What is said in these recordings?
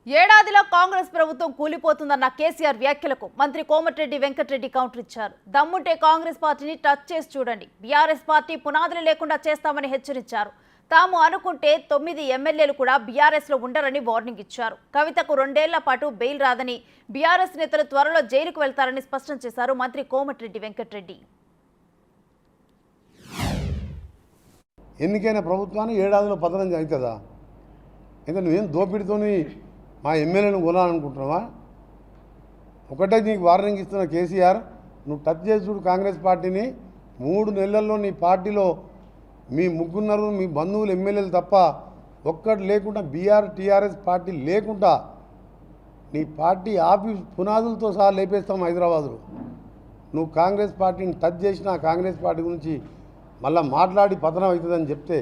ఏడాదిలో కాంగ్రెస్ ప్రభుత్వం కూలిపోతుందన్న కేసీఆర్ వ్యాఖ్యలకు మంత్రి కోమటిరెడ్డి వెంకటరెడ్డి కౌంటర్ ఇచ్చారు. దమ్ముంటే కాంగ్రెస్ పార్టీని టచ్ చేసి చూడండి, బీఆర్ఎస్ పార్టీ పునాదులు లేకుండా చేస్తామని హెచ్చరించారు. తాము అనుకుంటే 9 ఎమ్మెల్యేలు కూడా బీఆర్ఎస్ లో ఉండరని వార్నింగ్ ఇచ్చారు. కవితకు 2 ఏళ్ల పాటు బెయిల్ రాదని, బీఆర్ఎస్ నేతలు త్వరలో జైలుకు వెళ్తారని స్పష్టం చేశారు మంత్రి కోమటిరెడ్డి వెంకటరెడ్డి. ఎన్నికైన ప్రభుత్వాన్ని ఏడాదిలో పతనం అవుతుందా? ఇంకా నువ్వేం దోపిడితోని మా ఎమ్మెల్యేను కొనాలనుకుంటున్నావా? ఒకటే నీకు వార్నింగ్ ఇస్తున్న కేసీఆర్, నువ్వు టచ్ చేసి చూడు కాంగ్రెస్ పార్టీని. 3 నెలల్లో నీ పార్టీలో మీ ముగ్గురున్నరు మీ బంధువులు ఎమ్మెల్యేలు తప్ప ఒక్కటి లేకుండా టీఆర్ఎస్ పార్టీ లేకుండా నీ పార్టీ ఆఫీస్ పునాదులతో సహా లేపేస్తాం హైదరాబాదులో. నువ్వు కాంగ్రెస్ పార్టీని టచ్ చేసినా కాంగ్రెస్ పార్టీ గురించి మళ్ళీ మాట్లాడి పతనం అవుతుందని చెప్తే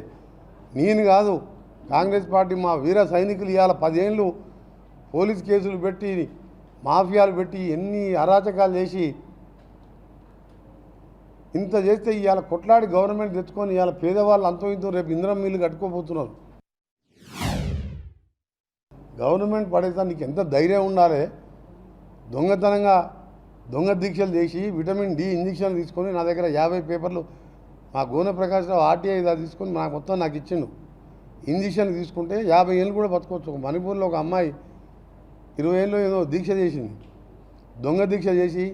నేను కాదు, కాంగ్రెస్ పార్టీ మా వీర సైనికులు ఇవాళ 10 ఏళ్ళు పోలీస్ కేసులు పెట్టి మాఫియాలు పెట్టి ఎన్ని అరాచకాలు చేసి ఇంత చేస్తే ఇవాళ కొట్లాడి గవర్నమెంట్ తెచ్చుకొని ఇవాళ పేదవాళ్ళు అంతో ఇంతో రేపు ఇంద్రం మిల్లు కట్టుకోబోతున్నారు. గవర్నమెంట్ పడేసా నీకు ఎంత ధైర్యం ఉండాలి? దొంగతనంగా దొంగ దీక్షలు చేసి విటమిన్ డి ఇంజక్షన్లు తీసుకొని నా దగ్గర 50 పేపర్లు మా గోన ప్రకాశ్రావు ఆర్టీఐ తీసుకొని నాకు ఇచ్చిండు. ఇంజక్షన్ తీసుకుంటే 50 ఏళ్ళు కూడా బతకొచ్చు. మణిపూర్లో ఒక అమ్మాయి 20 ఏళ్ళు ఏదో దీక్ష చేసింది, దొంగ దీక్ష చేసి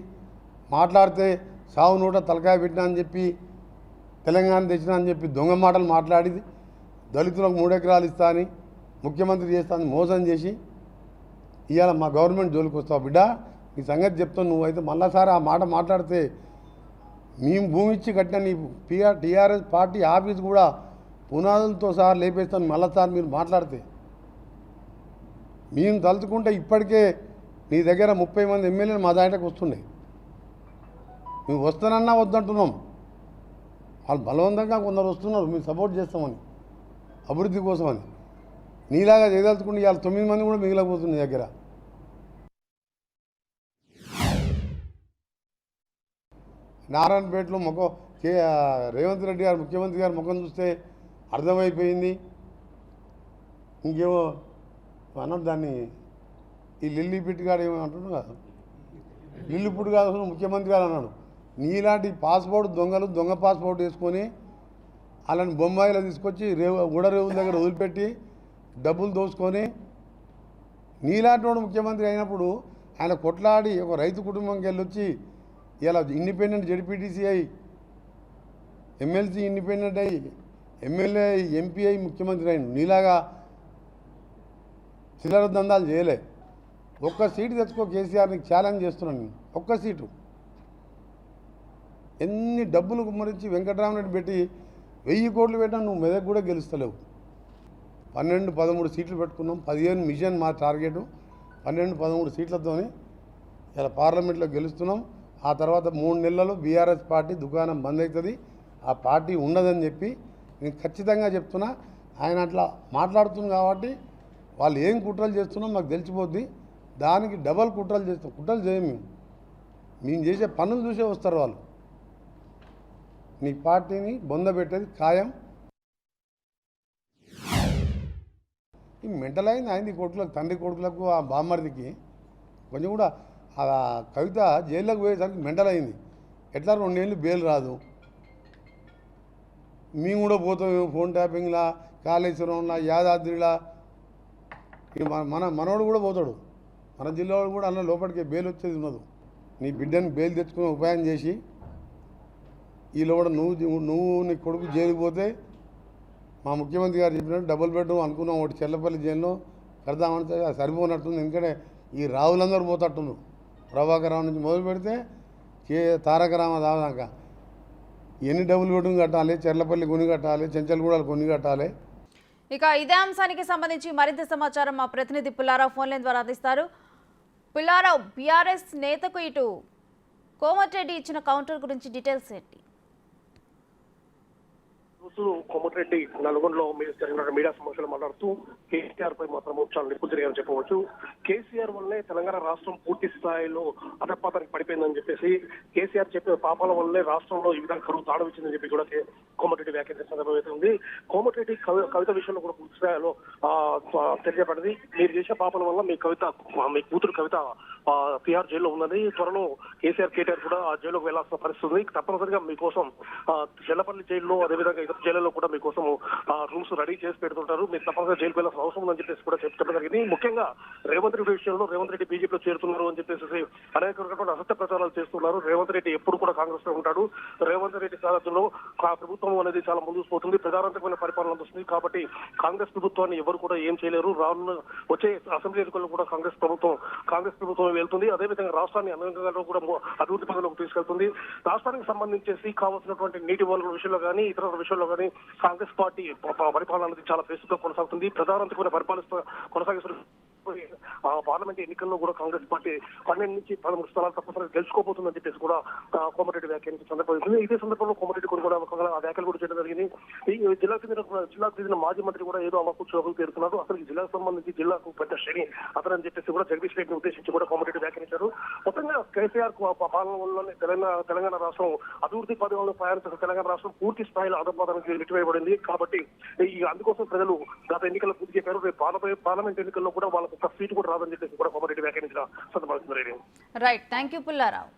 మాట్లాడితే సావు నోట తలకాయ పెట్టినా అని చెప్పి, తెలంగాణ తెచ్చినా అని చెప్పి దొంగ మాటలు మాట్లాడి దళితులకు 3 ఎకరాలు ఇస్తా అని, ముఖ్యమంత్రి చేస్తా అని మోసం చేసి ఇవాళ మా గవర్నమెంట్ జోలికి వస్తావు. బిడ్డ నీ సంగతి చెప్తాను. నువ్వైతే మళ్ళాసారి ఆ మాట మాట్లాడితే మేము భూమి ఇచ్చి కట్టిన నీ టీఆర్ఎస్ పార్టీ ఆఫీస్ కూడా పునాదులతో సహా లేపేస్తాను. మళ్ళీసారి మీరు మాట్లాడితే మేము తలుచుకుంటే ఇప్పటికే నీ దగ్గర 30 మంది ఎమ్మెల్యేలు మా దాంట్లోకి వస్తున్నాయి. మేము వస్తానన్నా వద్దంటున్నాం. వాళ్ళు బలవంతంగా కొందరు వస్తున్నారు, మేము సపోర్ట్ చేస్తామని, అభివృద్ధి కోసమని. నీలాగా చేయదలుచుకుంటే ఇవాళ 9 మంది కూడా మిగిలిపోతుంది నీ దగ్గర. నారాయణపేటలో రేవంత్ రెడ్డి గారు ముఖ్యమంత్రి గారు ముఖం చూస్తే అర్థమైపోయింది. ఇంకేమో అన్నాడు దాన్ని, ఈ లిల్లీ పిట్ గారు ఏమో అంటున్నాడు కాదు, లిల్లీ పుట్టు కాదు అసలు ముఖ్యమంత్రి గారు అన్నాడు. నీలాంటి పాస్పోర్ట్ దొంగలు దొంగ పాస్పోర్ట్ వేసుకొని అలాంటి బొంబాయిలో తీసుకొచ్చి రేవుల దగ్గర వదిలిపెట్టి డబ్బులు దోసుకొని నీలాంటి వాడు ముఖ్యమంత్రి అయినప్పుడు ఆయన కొట్లాడి ఒక రైతు కుటుంబంకి వెళ్ళొచ్చి ఇలా ఇండిపెండెంట్ జెడ్పీటీసీ అయి, ఎమ్మెల్సీ ఇండిపెండెంట్ అయ్యి, ఎమ్మెల్యే ఎంపీ అయి ముఖ్యమంత్రి అయిన నీలాగా చిల్లర దందాలు చేయలే. ఒక్క సీటు తెచ్చుకో కేసీఆర్, నీకు ఛాలెంజ్ చేస్తున్నాను నేను. ఒక్క సీటు ఎన్ని డబ్బులు కుమ్మరించి వెంకటరామరెడ్డి పెట్టి 1000 కోట్లు పెట్టినా నువ్వు మెదక్ కూడా గెలుస్తలేవు. 12-13 సీట్లు పెట్టుకున్నాం. 15 మిషన్ మా టార్గెట్. 12-13 సీట్లతోని ఇలా పార్లమెంట్లో గెలుస్తున్నాం. ఆ తర్వాత 3 నెలల్లో బీఆర్ఎస్ పార్టీ దుకాణం బంద్ అవుతుంది, ఆ పార్టీ ఉండదని చెప్పి నేను ఖచ్చితంగా చెప్తున్నా. ఆయన అట్లా మాట్లాడుతుంది కాబట్టి వాళ్ళు ఏం కుట్రలు చేస్తున్నాం మాకు తెలిసిపోద్ది. దానికి డబల్ కుట్రలు చేస్తాం. కుట్రలు చేయం మేము చేసే పనులు చూసే వస్తారు వాళ్ళు. నీ పార్టీని బొందబెట్టేది ఖాయం. ఈ మెంటల్ అయింది ఆయన కొడుకులకు, తండ్రి కొడుకులకు, ఆ బామ్మర్దికి కొంచెం కూడా ఆ కవిత జైల్లోకి పోయేసరికి మెంటల్ అయింది. ఎట్లా 2 ఏళ్ళు బెయిల్ రాదు, మేము కూడా పోతాం ఫోన్ ట్యాపింగ్లా, కాళేశ్వరంలా, యాదాద్రిలా. మనోడు కూడా పోతాడు, మన జిల్లావాడు కూడా అన్న లోపలికి బెయిల్ వచ్చేది ఉన్నది. నీ బిడ్డని బెయిల్ తెచ్చుకునే ఉపాయం చేసి ఈలో కూడా నువ్వు నీ కొడుకు జైలుకి పోతే మా ముఖ్యమంత్రి గారు చెప్పినట్టు డబుల్ బెడ్రూమ్ అనుకున్నాం ఒకటి చెల్లపల్లి జైల్లో కడదామంటే సరిపోనట్టుంది. ఎందుకంటే ఈ రావులందరూ పోతట్టున్నారు. ప్రభాకర్ రావు నుంచి మొదలు పెడితే తారక రామ దాకా ఎన్ని డబుల్ బెడ్రూమ్ కట్టాలి, చెర్లపల్లి కొన్ని కట్టాలి, చెంచల్గూడలు కొన్ని కట్టాలి. ఇక ఇదే అంశానికి సంబంధించి మరింత సమాచారం మా ప్రతినిధి పుల్లారావు ఫోన్ లైన్ ద్వారా అందిస్తారు. పుల్లారావు, బీఆర్ఎస్ నేతకు ఇటు కోమటిరెడ్డి ఇచ్చిన కౌంటర్ గురించి డీటెయిల్స్ ఏంటి? మాట్లాడుతూ కోమటిరెడ్డి నల్గొండలో జరిగిన మీడియా సమావేశంలో మాట్లాడుతూ కేసీఆర్ పై మాత్రం చాలా నిప్పు జరిగాయని చెప్పవచ్చు. కేసీఆర్ వల్లే తెలంగాణ రాష్ట్రం పూర్తి స్థాయిలో అధపాతానికి పడిపోయిందని చెప్పేసి, కేసీఆర్ చెప్పిన పాపాల వల్లే రాష్ట్రంలో ఈ విధంగా కరువు తాడవిచ్చిందని చెప్పి కూడా కోమటిరెడ్డి వ్యాఖ్యానించిన సందర్భం అయితే ఉంది. కోమటిరెడ్డి కవిత విషయంలో కూడా పూర్తి స్థాయిలో తెలియబడింది. మీరు చేసే పాపాల వల్ల మీ కూతురు కవిత తిహార్ జైల్లో ఉన్నది. త్వరలో కేటీఆర్ కూడా ఆ జైలుకు వెళ్లాల్సిన పరిస్థితి ఉంది. తప్పనిసరిగా మీకోసం చెల్లపల్లి జైల్లో, అదేవిధంగా ఇతర జైల్లో కూడా మీకోసం రూమ్స్ రెడీ చేసి పెడుతుంటారు. మీరు తప్పనిసరిగా జైలుకు వెళ్లాల్సిన అవసరం ఉందని చెప్పేసి కూడా చెప్పడం జరిగింది. ముఖ్యంగా రేవంత్ రెడ్డి విషయంలో రేవంత్ రెడ్డి బీజేపీలో చేరుతున్నారు అని చెప్పేసి అనేక రకమైన అసత్య ప్రచారాలు చేస్తున్నారు. రేవంత్ రెడ్డి ఎప్పుడు కూడా కాంగ్రెస్ లో ఉంటాడు. రేవంత్ రెడ్డి సారథ్యంలో ప్రభుత్వం అనేది చాలా ముందుకు పోతుంది, ప్రజారంతకమైన పరిపాలన వస్తుంది. కాబట్టి కాంగ్రెస్ ప్రభుత్వాన్ని ఎవరు కూడా ఏం చేయలేరు. రానున్న వచ్చే అసెంబ్లీ ఎన్నికల్లో కూడా కాంగ్రెస్ ప్రభుత్వం వెళ్తుంది. అదేవిధంగా రాష్ట్రాన్ని అనంగా కూడా అభివృద్ధి పనులకు తీసుకెళ్తుంది. రాష్ట్రానికి సంబంధించేసి కావాల్సినటువంటి నీటి వనరుల విషయంలో కానీ ఇతర విషయంలో కానీ కాంగ్రెస్ పార్టీ పరిపాలన అనేది చాలా బేసిక్గా కొనసాగుతుంది. ప్రజారంతకమైన కొనసాగిస్తున్న పార్లమెంట్ ఎన్నికల్లో కూడా కాంగ్రెస్ పార్టీ 12 నుంచి 13 స్థానాలు తప్పనిసరిగా గెలుచుకోబోతుందని చెప్పేసి కూడా కోమటిరెడ్డి వ్యాఖ్యానించిన సందర్భం. ఇదే సందర్భంలో కోమటిరెడ్డి కూడా ఆ వ్యాఖ్యలు కూడా చేయడం జరిగింది. ఈ జిల్లాకు చెందిన మాజీ మంత్రి కూడా ఏదో అమ్మకు చోకులు పేరుతున్నారు. అసలు ఈ జిల్లాకు సంబంధించి జిల్లాకు పెద్ద శ్రేణి అతనని చెప్పేసి కూడా జగదీష్ రెడ్డిని ఉద్దేశించి కూడా కోమటిరెడ్డి వ్యాఖ్యానించారు. మొత్తంగా కేసీఆర్ పాలన వల్లనే తెలంగాణ రాష్ట్రం అభివృద్ధి పథకంలో ప్రయాణించిన తెలంగాణ రాష్ట్రం పూర్తి స్థాయిలో అధపాతానికి నెట్టివేయబడింది. కాబట్టి అందుకోసం ప్రజలు గత ఎన్నికల్లో పూర్తి చెప్పారు. రేపు పార్లమెంట్ ఎన్నికల్లో కూడా వాళ్ళకు ఒక సీటు కూడా రాదని చెప్పేసి కూడా కోమటిరెడ్డి వ్యాఖ్యానించిన సందర్భం. Right, thank you Pullarao.